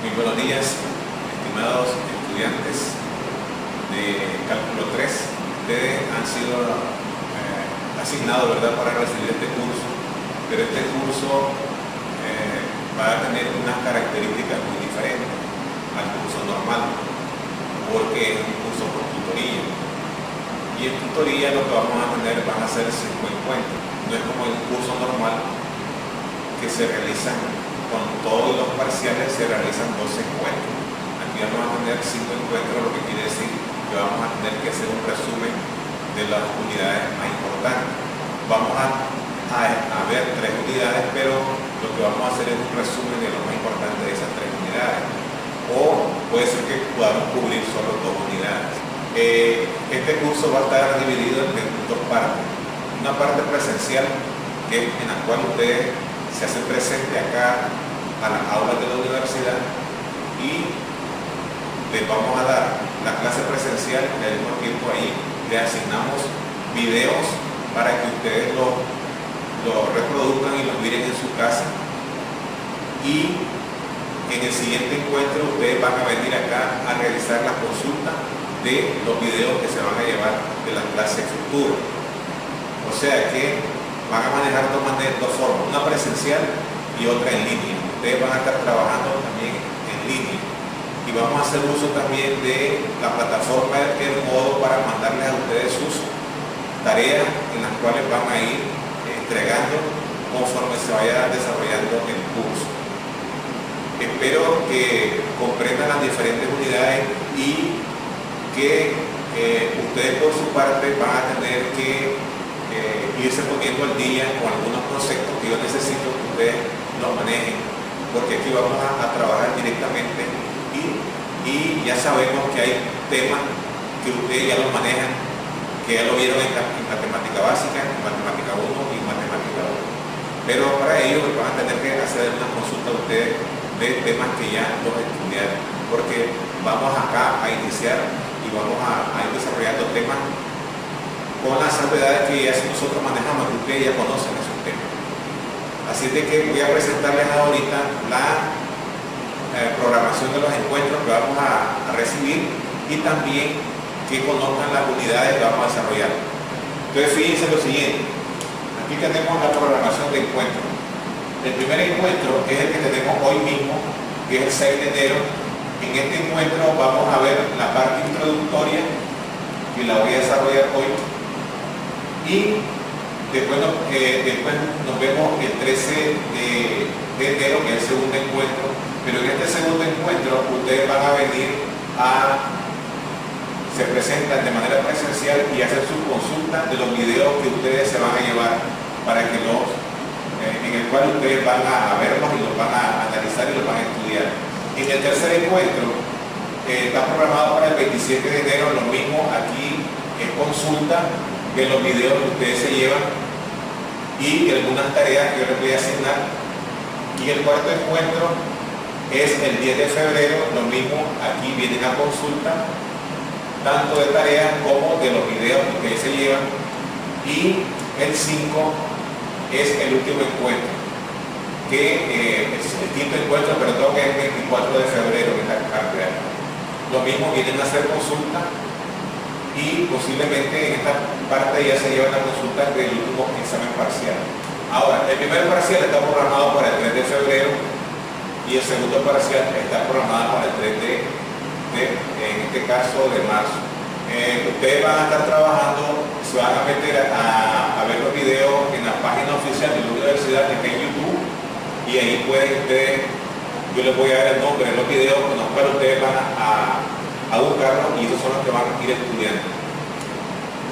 Muy buenos días, estimados estudiantes de Cálculo 3. Ustedes han sido asignados, ¿verdad?, para recibir este curso, pero este curso va a tener unas características muy diferentes al curso normal, porque es un curso por tutoría. Y en tutoría lo que vamos a tener van a ser 5 encuentros. No es como el curso normal que se realizan con todos los parciales, se realizan 12 encuentros. Aquí vamos a tener 5 encuentros, lo que quiere decir que vamos a tener que hacer un resumen de las unidades más importantes. Vamos a ver 3 unidades, pero lo que vamos a hacer es un resumen de lo más importante de esas 3 unidades. O puede ser que podamos cubrir solo 2 unidades. Este curso va a estar dividido en 2 partes. Una parte presencial, en la cual ustedes se hacen presente acá a las aulas de la universidad y les vamos a dar la clase presencial y al mismo tiempo ahí les asignamos videos para que ustedes lo reproduzcan y los miren en su casa. Y en el siguiente encuentro ustedes van a venir acá a realizar la consulta de los videos que se van a llevar de la clase futura. O sea que van a manejar dos formas, una presencial y otra en línea. Ustedes van a estar trabajando también en línea. Y vamos a hacer uso también de la plataforma del modo para mandarles a ustedes sus tareas en las cuales van a ir entregando conforme se vaya desarrollando el curso. Espero que comprendan las diferentes unidades y que ustedes por su parte van a tener que irse poniendo al día con algunos conceptos que yo necesito que ustedes los manejen, porque aquí vamos a trabajar directamente y ya sabemos que hay temas que ustedes ya los manejan, que ya lo vieron en matemática básica, en matemática 1 y en matemática 2. Pero para ello van a tener que hacer una consulta a ustedes de temas que ya los estudiaron, porque vamos acá a iniciar y vamos a ir desarrollando temas con las salvedades que ya nosotros manejamos, que ustedes ya conocen esos temas. Así de que voy a presentarles ahorita la programación de los encuentros que vamos a recibir y también que conozcan las unidades que vamos a desarrollar. Entonces fíjense lo siguiente, aquí tenemos la programación de encuentros. El primer encuentro es el que tenemos hoy mismo, que es el 6 de enero. En este encuentro vamos a ver la parte introductoria, que la voy a desarrollar hoy. Y después nos vemos el 13 de enero, que es el segundo encuentro. Pero en este segundo encuentro ustedes van a venir se presentan de manera presencial y hacer sus consultas de los videos que ustedes se van a llevar para que en el cual ustedes van a verlos y los van a analizar y los van a estudiar. En el tercer encuentro está programado para el 27 de enero, lo mismo aquí es consulta de los videos que ustedes se llevan y algunas tareas que yo les voy a asignar. Y el cuarto encuentro es el 10 de febrero, lo mismo, aquí viene la consulta tanto de tareas como de los videos que ustedes se llevan. Y el 5 es el último encuentro, que es el quinto encuentro, pero todo que es el 24 de febrero, que es la carrera. Lo mismo, vienen a hacer consulta y posiblemente en esta parte ya se lleva la consulta del último examen parcial. Ahora, el primer parcial está programado para el 3 de febrero y el segundo parcial está programado para el 3 en este caso, de marzo. Ustedes van a estar trabajando, se van a meter a ver los videos en la página oficial de la universidad, que está en YouTube, y ahí pueden ustedes, yo les voy a dar el nombre de los videos con los cuales ustedes van a buscarlos y esos son los que van a ir estudiando.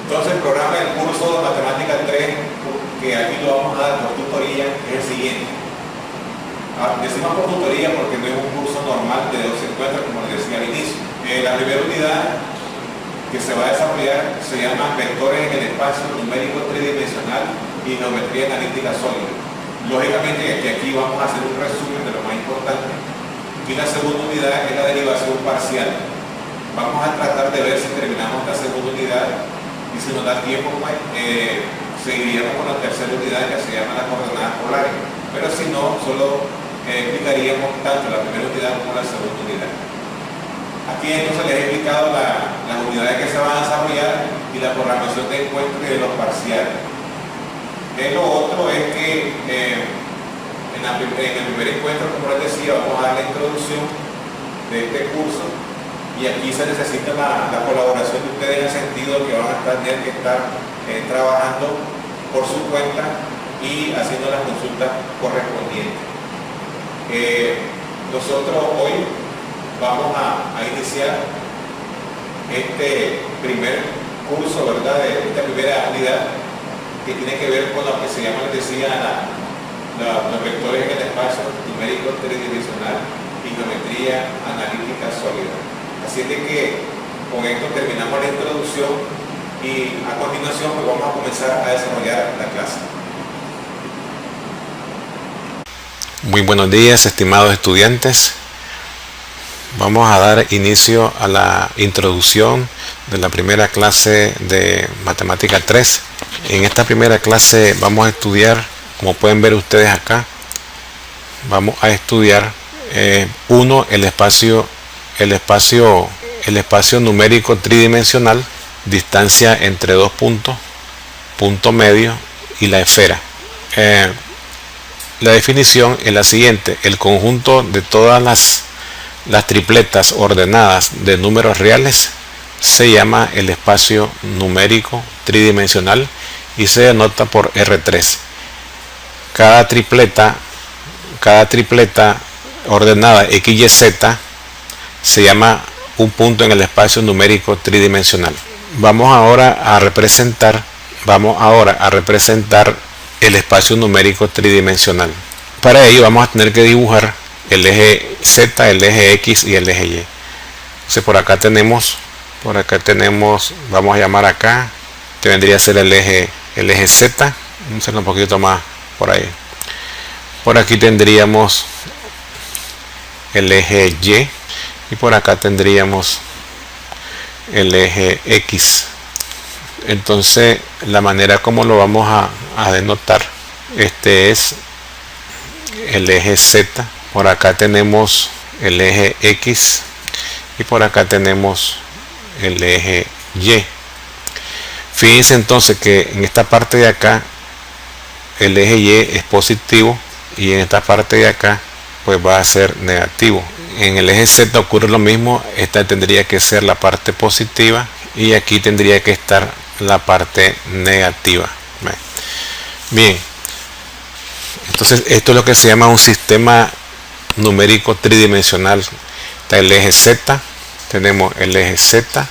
Entonces el programa del curso de Matemática 3, que aquí lo vamos a dar por tutoría, es el siguiente. Decimos por tutoría porque no es un curso normal de 12 encuentros, como les decía al inicio. La primera unidad que se va a desarrollar se llama Vectores en el espacio numérico tridimensional y geometría analítica sólida. Lógicamente que aquí vamos a hacer un resumen de lo más importante. Y la segunda unidad es la derivación parcial. Vamos a tratar de ver si terminamos la segunda unidad y si nos da tiempo, pues, seguiríamos con la tercera unidad, que se llama las coordenadas polares. Pero si no, solo explicaríamos tanto la primera unidad como la segunda unidad. Aquí entonces les he explicado las unidades que se van a desarrollar y la programación de encuentros y de los parciales. Lo otro es que en el primer encuentro, como les decía, vamos a dar la introducción de este curso y aquí se necesita la colaboración de ustedes en el sentido que van a tener que estar trabajando por su cuenta y haciendo las consultas correspondientes. Nosotros hoy vamos a iniciar este primer curso, ¿verdad?, de esta primera unidad que tiene que ver con lo que se llama, les decía, los vectores en el espacio numérico tridimensional y geometría analítica sólida. Así es de que con esto terminamos la introducción y a continuación pues vamos a comenzar a desarrollar la clase. Muy buenos días, estimados estudiantes. Vamos a dar inicio a la introducción de la primera clase de Matemática 3. En esta primera clase vamos a estudiar, como pueden ver ustedes acá, vamos a estudiar el espacio numérico tridimensional, distancia entre dos puntos, punto medio y la esfera. La definición es la siguiente: el conjunto de todas las tripletas ordenadas de números reales se llama el espacio numérico tridimensional y se denota por R3. Cada tripleta ordenada X, Y, Z se llama un punto en el espacio numérico tridimensional. Vamos ahora a representar el espacio numérico tridimensional. Para ello vamos a tener que dibujar el eje Z, el eje X y el eje Y. Entonces por acá tenemos, vamos a llamar acá, que vendría a ser el eje Z. Vamos a hacerlo un poquito más por ahí. Por aquí tendríamos el eje Y y por acá tendríamos el eje X. Entonces la manera como lo vamos a denotar, este es el eje Z, por acá tenemos el eje X y por acá tenemos el eje Y. Fíjense entonces que en esta parte de acá el eje Y es positivo y en esta parte de acá pues va a ser negativo. En el eje Z ocurre lo mismo, esta tendría que ser la parte positiva y aquí tendría que estar la parte negativa. Bien, entonces esto es lo que se llama un sistema numérico tridimensional. Está el eje Z, tenemos el eje Z,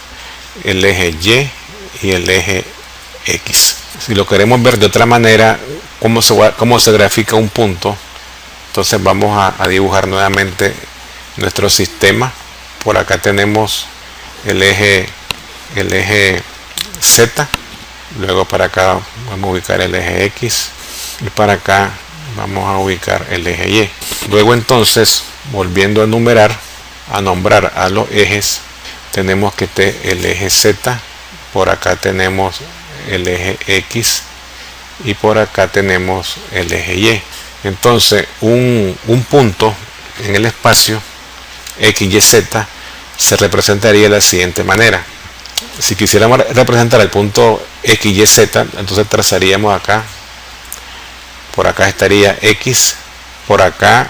el eje Y y el eje X. Si lo queremos ver de otra manera, cómo se grafica un punto, entonces vamos a dibujar nuevamente nuestro sistema. Por acá tenemos el eje Z, luego para acá vamos a ubicar el eje X y para acá vamos a ubicar el eje Y. Luego entonces, volviendo a nombrar a los ejes, tenemos que el eje Z, por acá tenemos el eje X y por acá tenemos el eje Y. Entonces un punto en el espacio X, Y, Z se representaría de la siguiente manera. Si quisiéramos representar el punto X, Y, Z, entonces trazaríamos acá, por acá estaría X, por acá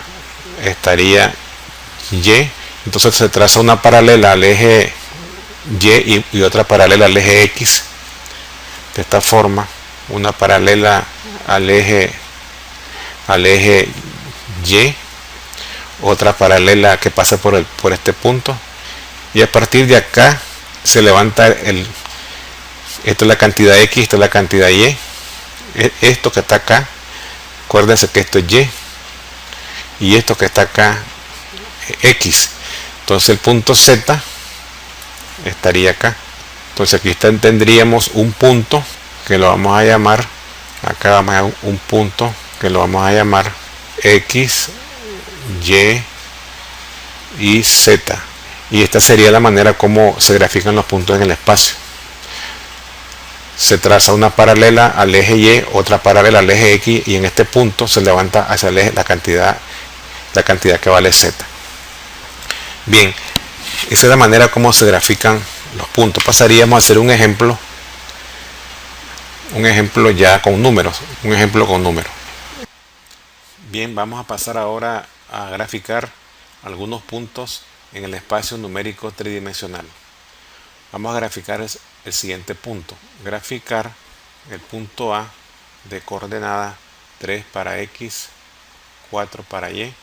estaría Y, entonces se traza una paralela al eje Y y otra paralela al eje X, de esta forma, una paralela al eje Y, otra paralela que pasa por este punto, y a partir de acá se levanta esto es la cantidad X, esto es la cantidad Y, esto que está acá, acuérdense que esto es Y esto que está acá X. Entonces el punto Z estaría acá. Entonces aquí tendríamos un punto que lo vamos a llamar, acá vamos a un punto que lo vamos a llamar X, Y Z, y esta sería la manera como se grafican los puntos en el espacio. Se traza una paralela al eje Y, otra paralela al eje X, y en este punto se levanta hacia el eje la cantidad la cantidad que vale z. Bien, esa es la manera como se grafican los puntos. Pasaríamos a hacer un ejemplo ya con números, Bien, vamos a pasar ahora a graficar algunos puntos en el espacio numérico tridimensional. Vamos a graficar el siguiente punto. Graficar el punto A de coordenada 3 para X, 4 para Y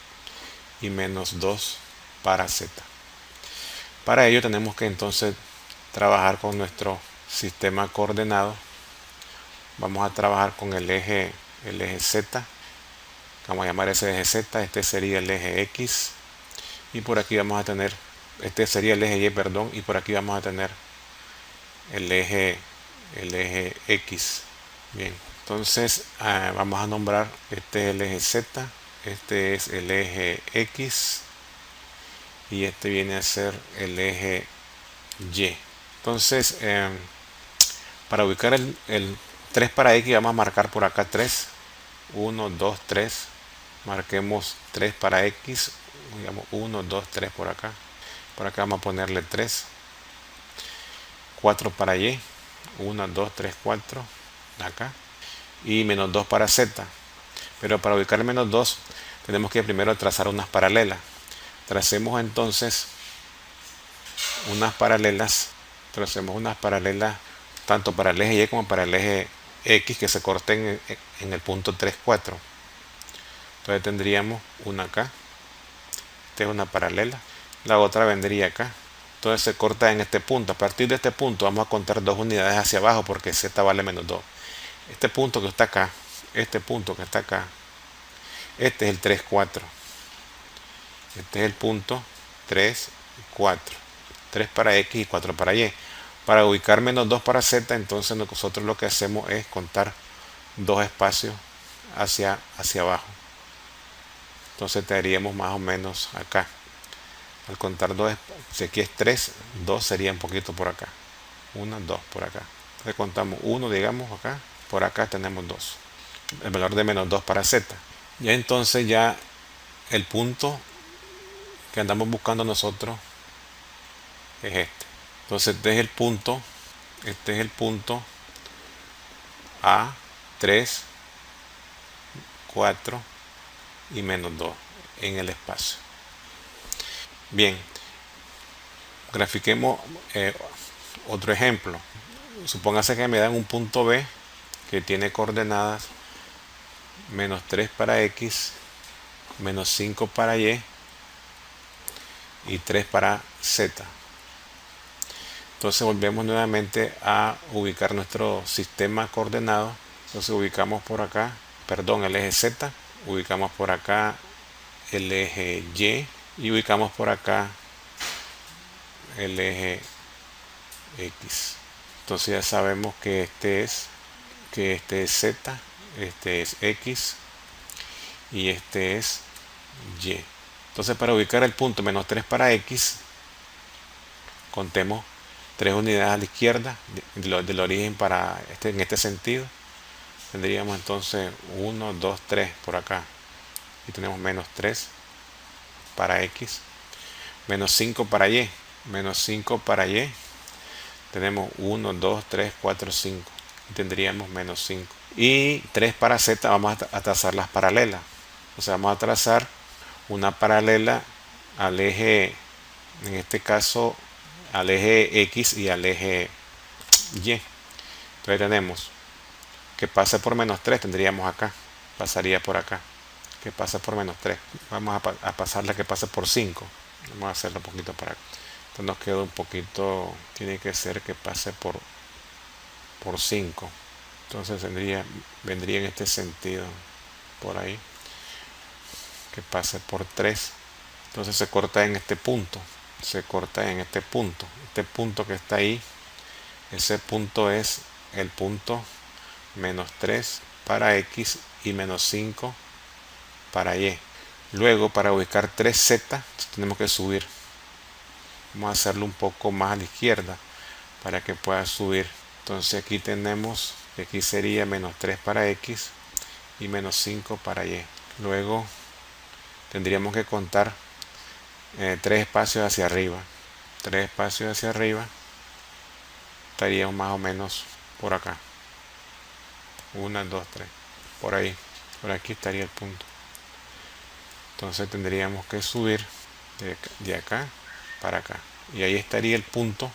y menos 2 para Z. Para ello tenemos que entonces trabajar con nuestro sistema coordenado. Vamos a trabajar con el eje Z. Vamos a llamar ese eje Z. Este sería el eje X. Y por aquí vamos a tener, este sería el eje Y, perdón. Y por aquí vamos a tener el eje X. Bien, entonces vamos a nombrar, este es el eje Z, este es el eje X y este viene a ser el eje Y. Entonces, para ubicar el 3 para X vamos a marcar por acá 3, 1, 2, 3, marquemos 3 para X, digamos 1, 2, 3 por acá vamos a ponerle 3, 4 para Y, 1, 2, 3, 4, acá, y menos 2 para Z. Pero para ubicar el menos 2 tenemos que primero trazar unas paralelas. Tracemos entonces unas paralelas tanto para el eje Y como para el eje X que se corten en el punto 3, 4. Entonces tendríamos una acá, esta es una paralela, la otra vendría acá. Entonces se corta en este punto. A partir de este punto vamos a contar 2 unidades hacia abajo porque Z vale menos 2. Este punto que está acá, este es el 3, 4. Este es el punto 3, 4. 3 para X y 4 para Y. Para ubicar menos 2 para Z, entonces nosotros lo que hacemos es contar 2 espacios hacia abajo. Entonces te haríamos más o menos acá. Al contar 2, si aquí es 3, 2 sería un poquito por acá. 1, 2 por acá. Entonces contamos 1, digamos acá. Por acá tenemos 2. El valor de menos 2 para Z. Ya entonces ya el punto que andamos buscando nosotros es este. Entonces este es el punto A, 3, 4 y menos 2 en el espacio. Bien, grafiquemos otro ejemplo. Supóngase que me dan un punto B que tiene coordenadas menos 3 para X, menos 5 para Y y 3 para Z. Entonces volvemos nuevamente a ubicar nuestro sistema coordenado. Entonces ubicamos por acá, el eje Z, ubicamos por acá el eje Y y ubicamos por acá el eje X. Entonces ya sabemos que este es Z, este es X y este es Y. Entonces para ubicar el punto menos 3 para X, contemos 3 unidades a la izquierda del origen para en este sentido. Tendríamos entonces 1, 2, 3 por acá. Y tenemos menos 3 para X. Menos 5 para Y. Menos 5 para Y. Tenemos 1, 2, 3, 4, 5. Y tendríamos menos 5. Y 3 para Z vamos a trazar las paralelas. O sea, vamos a trazar una paralela al eje, en este caso, al eje X y al eje Y. Entonces tenemos que pase por menos 3, tendríamos acá, pasaría por acá, que pase por menos 3. Vamos a pasarla que pase por 5. Vamos a hacerlo un poquito para acá. Entonces nos queda un poquito, tiene que ser que pase por 5. Entonces vendría en este sentido, por ahí, que pase por 3. Entonces se corta en este punto. Este punto que está ahí, ese punto es el punto menos 3 para X y menos 5 para Y. Luego para ubicar 3Z tenemos que subir. Vamos a hacerlo un poco más a la izquierda para que pueda subir. Entonces aquí tenemos, aquí sería menos 3 para X y menos 5 para Y. Luego tendríamos que contar 3 espacios hacia arriba. 3 espacios hacia arriba, estaríamos más o menos por acá. 1, 2, 3. Por ahí. Por aquí estaría el punto. Entonces tendríamos que subir de acá para acá. Y ahí estaría el punto.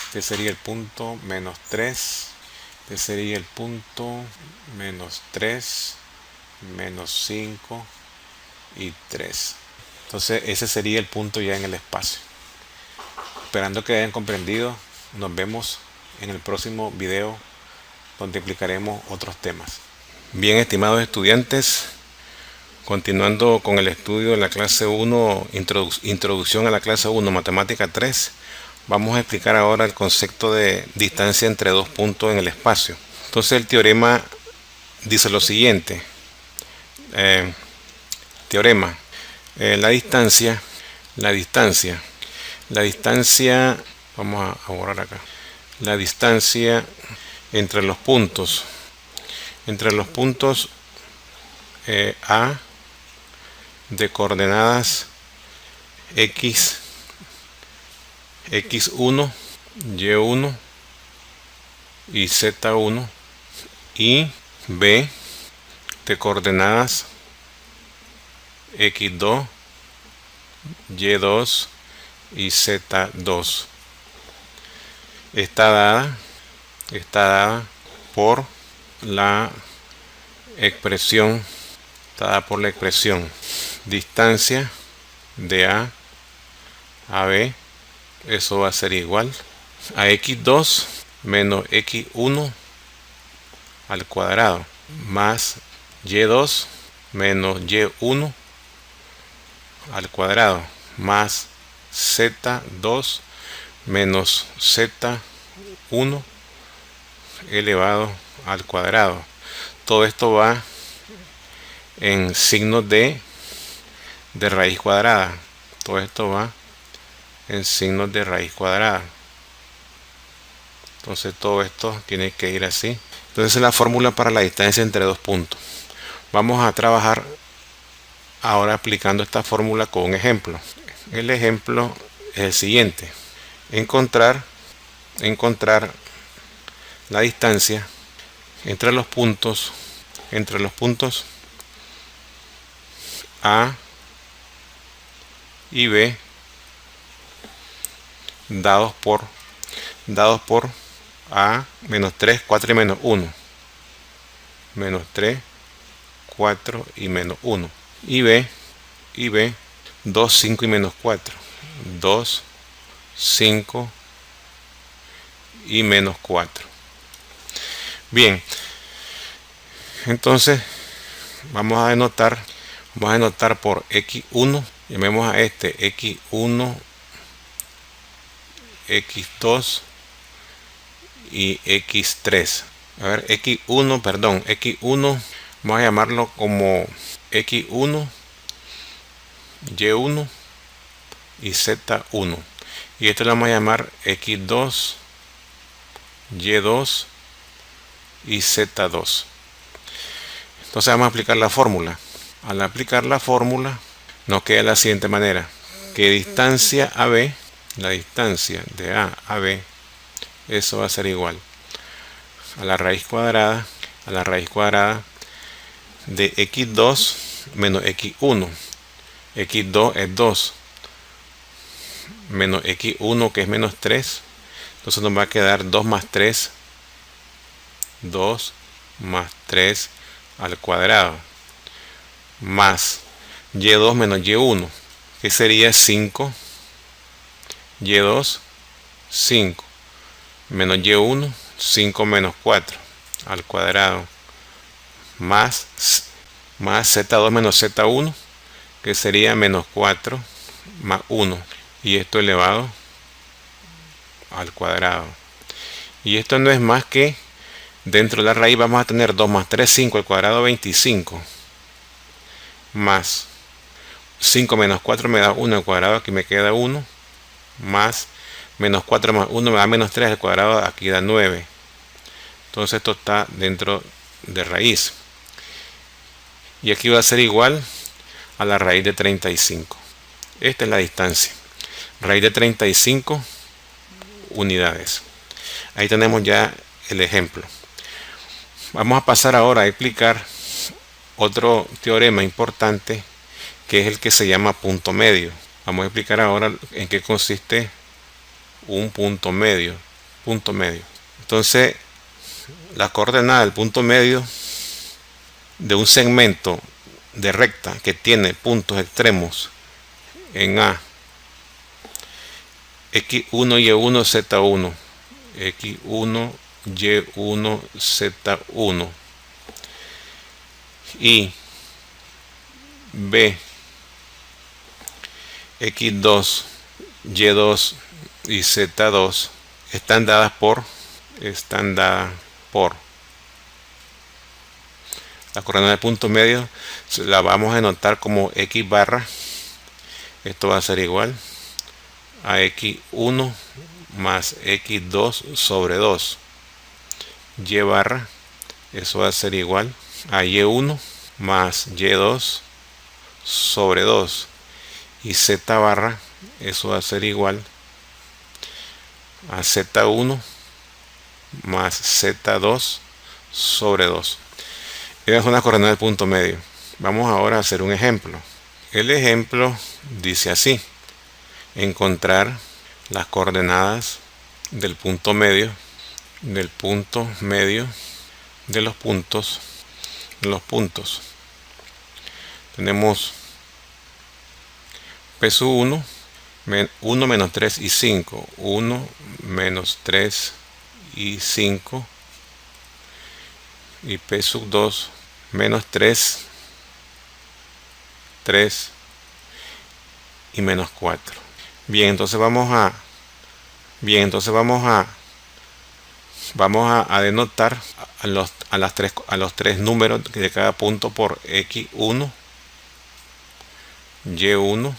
Este sería el punto menos 3. Este sería el punto menos 3, menos 5 y 3. Entonces ese sería el punto ya en el espacio. Esperando que hayan comprendido, nos vemos en el próximo video donde explicaremos otros temas. Bien, estimados estudiantes, continuando con el estudio de la clase 1, introducción a la clase 1, matemática 3, vamos a explicar ahora el concepto de distancia entre dos puntos en el espacio. Entonces el teorema dice lo siguiente. Teorema. La distancia, vamos a borrar acá. La distancia entre los puntos A de coordenadas X, X1, Y1 y Z1 y B de coordenadas X2, Y2 y Z2 está dada por la expresión distancia de A a B. Eso va a ser igual a X2 menos X1 al cuadrado más Y2 menos Y1 al cuadrado más Z2 menos Z1 elevado al cuadrado. Todo esto va en signos de raíz cuadrada. Todo esto va en signos de raíz cuadrada. Entonces todo esto tiene que ir así. Entonces es la fórmula para la distancia entre dos puntos. Vamos a trabajar ahora aplicando esta fórmula con un ejemplo. El ejemplo es el siguiente. Encontrar la distancia entre los puntos A y B dados por A menos 3, 4 y menos 1. Menos 3, 4 y menos 1. Y B 2, 5 y menos 4. 2, 5 y menos 4. Bien, entonces vamos a denotar por X1, llamemos a este X1, X2 y X3. A ver, X1, vamos a llamarlo como X1, Y1 y Z1. Y esto lo vamos a llamar X2, Y2 y Z2. Entonces vamos a aplicar la fórmula. Al aplicar la fórmula nos queda de la siguiente manera: que distancia AB, la distancia de A a B, eso va a ser igual a la raíz cuadrada de X2 menos X1. X2 es 2 menos X1, que es menos 3. Entonces nos va a quedar 2 más 3 al cuadrado más Y2 menos Y1, que sería 5. Y2, 5 menos Y1, 5 menos 4 al cuadrado más Z2 menos Z1, que sería menos 4 más 1, y esto elevado al cuadrado. Y esto no es más que, dentro de la raíz vamos a tener 2 más 3, 5 al cuadrado, 25, más 5 menos 4 me da 1 al cuadrado, aquí me queda 1, más menos 4 más 1 me da menos 3 al cuadrado, aquí da 9. Entonces esto está dentro de raíz. Y aquí va a ser igual a la raíz de 35. Esta es la distancia. Raíz de 35 unidades. Ahí tenemos ya el ejemplo. Vamos a pasar ahora a explicar otro teorema importante, que es el que se llama punto medio. Vamos a explicar ahora en qué consiste un punto medio. Punto medio. Entonces, la coordenada del punto medio de un segmento de recta que tiene puntos extremos en A, X1, Y1, Z1, X1, Y1, Z1 y B, X2, Y2 y Z2 están dadas por la coordenada de punto medio. La vamos a anotar como X barra. Esto va a ser igual a X1 más X2 sobre 2. Y barra, eso va a ser igual a Y1 más Y2 sobre 2. Y Z barra, eso va a ser igual a Z1 más Z2 sobre 2. Esa es una coordenada del punto medio. Vamos ahora a hacer un ejemplo. El ejemplo dice así: encontrar las coordenadas del punto medio de los puntos. Tenemos P sub 1, 1 menos 3 y 5, 1 menos 3 y 5, y P sub 2 menos 3, 3 y menos 4. Bien, entonces vamos a denotar a los tres números de cada punto por X1, Y1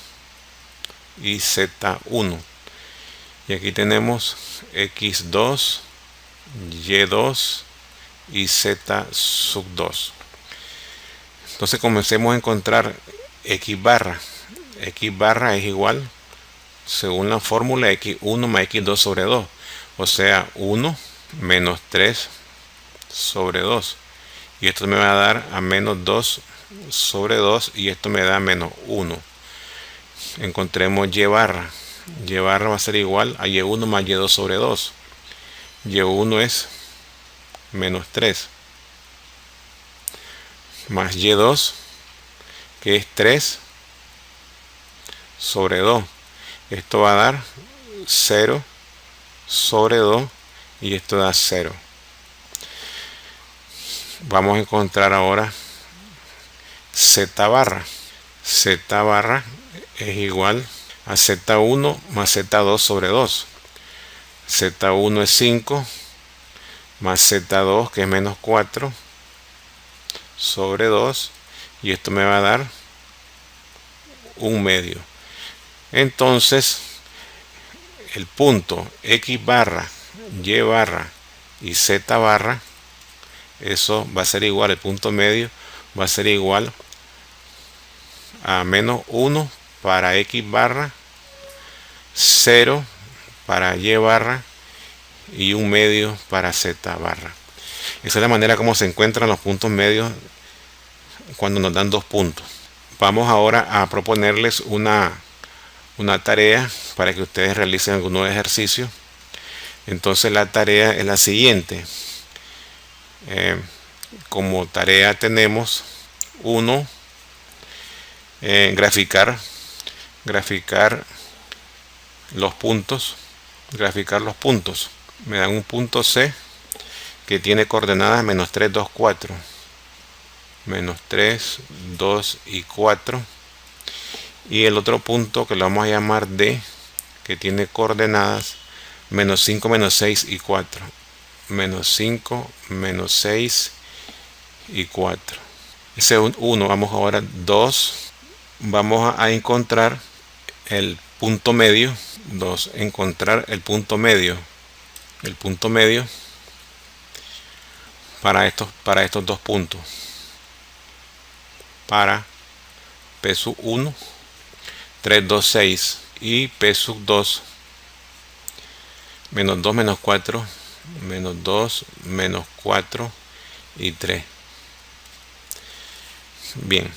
y Z1. Y aquí tenemos X2, Y2 y Z sub 2. Entonces comencemos a encontrar X barra. X barra es igual, según la fórmula, X1 más X2 sobre 2. O sea, 1 menos 3 sobre 2. Y esto me va a dar a menos 2 sobre 2. Y esto me da menos 1. Encontremos Y barra. Y barra va a ser igual a Y1 más Y2 sobre 2. Y1 es menos 3. Más Y2, que es 3 sobre 2. Esto va a dar 0 sobre 2. Y esto da 0. Vamos a encontrar ahora Z barra. Z barra es igual a Z1 más Z2 sobre 2. Z1 es 5 más Z2, que es menos 4 sobre 2. Y esto me va a dar 1 medio. Entonces, el punto X barra, Y barra y Z barra, eso va a ser igual, el punto medio va a ser igual a menos 1 para X barra, 0 para Y barra y 1 medio para Z barra. Esa es la manera como se encuentran los puntos medios cuando nos dan dos puntos. Vamos ahora a proponerles una tarea para que ustedes realicen algunos ejercicios. Entonces la tarea es la siguiente. Como tarea tenemos graficar los puntos. Me dan un punto C que tiene coordenadas menos 3, 2, 4. Menos 3, 2 y 4. Y el otro punto que lo vamos a llamar D, que tiene coordenadas menos 5, menos 6 y 4. Menos 5, menos 6 y 4. Ese es 1. Vamos ahora 2. Vamos a encontrar el punto medio. 2. Encontrar el punto medio. El punto medio para estos dos puntos. Para P sub 1, 3, 2, 6 y P sub 2, menos 2, menos 4, menos 2, menos 4 y 3. Bien,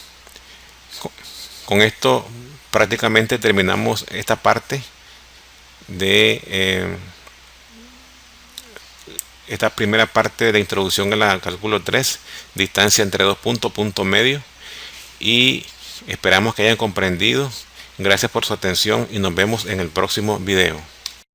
con esto prácticamente terminamos esta parte de esta primera parte de introducción a la cálculo 3, distancia entre dos puntos, punto medio, y esperamos que hayan comprendido. Gracias por su atención y nos vemos en el próximo video.